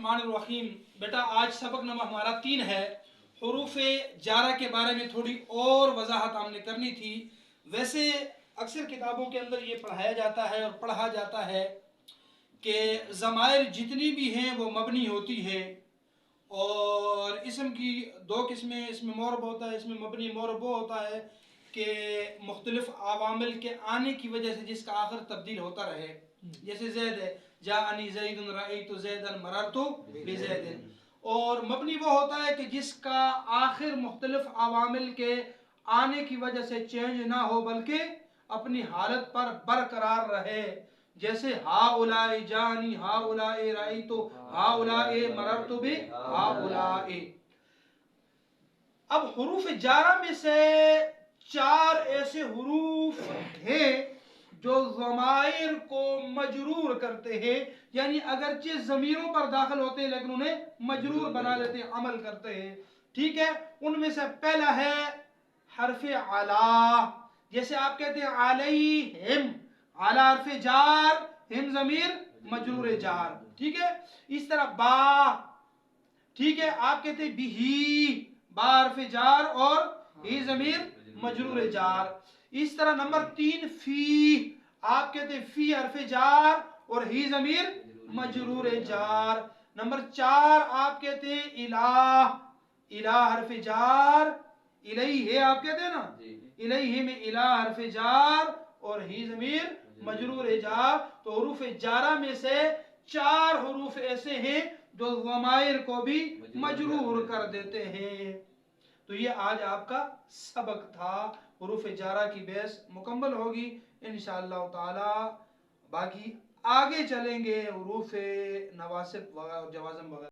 الرحمن الرحیم بیٹا آج سبق نمبر ہمارا 3 ہے. حروف جارہ کے بارے میں تھوڑی اور وضاحت ہم نے کرنی تھی. ویسے اکثر کتابوں کے اندر یہ پڑھایا جاتا ہے اور پڑھا جاتا ہے کہ ضمائر جتنی بھی ہیں وہ مبنی ہوتی ہے، اور اسم کی دو قسمیں، اس میں معرب ہوتا ہے، اس میں مبنی معرب وہ ہوتا ہے کہ مختلف عوامل کے آنے کی وجہ سے جس کا آخر تبدیل ہوتا رہے. جیسے زید ہے، جاءنی زید رأیت زیدا مررت بزید. اور مبنی وہ ہوتا ہے کہ جس کا آخر مختلف عوامل کے آنے کی وجہ سے چینج نہ ہو بلکہ اپنی حالت پر برقرار رہے. جیسے ہاؤلاء جانی، ہاؤلاء رأیت، ہاؤلاء مررت بہاؤلاء. اب حروف جارہ میں سے 4 ایسے حروف ہیں جو ضمائر کو مجرور کرتے ہیں، یعنی اگرچہ ضمیروں پر داخل ہوتے ہیں لیکن انہیں مجرور بنا لیتے ہیں، عمل کرتے ہیں. ٹھیک ہے، ان میں سے پہلا ہے حرف علا. جیسے آپ کہتے ہیں علیہم، علا حرف جار، ہم ضمیر مجرور جار. ٹھیک ہے، اس طرح با. ٹھیک ہے، آپ کہتے ہیں بہی، با حرف جار اور ہی ضمیر مجرور جار. اس طرح نمبر 3 فی، آپ کہتے ہیں فی حرف جار اور ہی ضمیر مجرور جار. نمبر 4 آپ کہتے ہیں الہ، الہ حرف جار، الیہ آپ کہتے ہیں نا، الیہ میں الہ حرف جار اور ہی ضمیر مجرور جار. تو حروف جارہ میں سے 4 حروف ایسے ہیں جو ضمائر کو بھی مجرور کر دیتے ہیں. تو یہ آج آپ کا سبق تھا. حروف جارہ کی بیس مکمل ہوگی انشاءاللہ تعالی. باقی آگے چلیں گے حروف نواصب اور جوازم وغیرہ.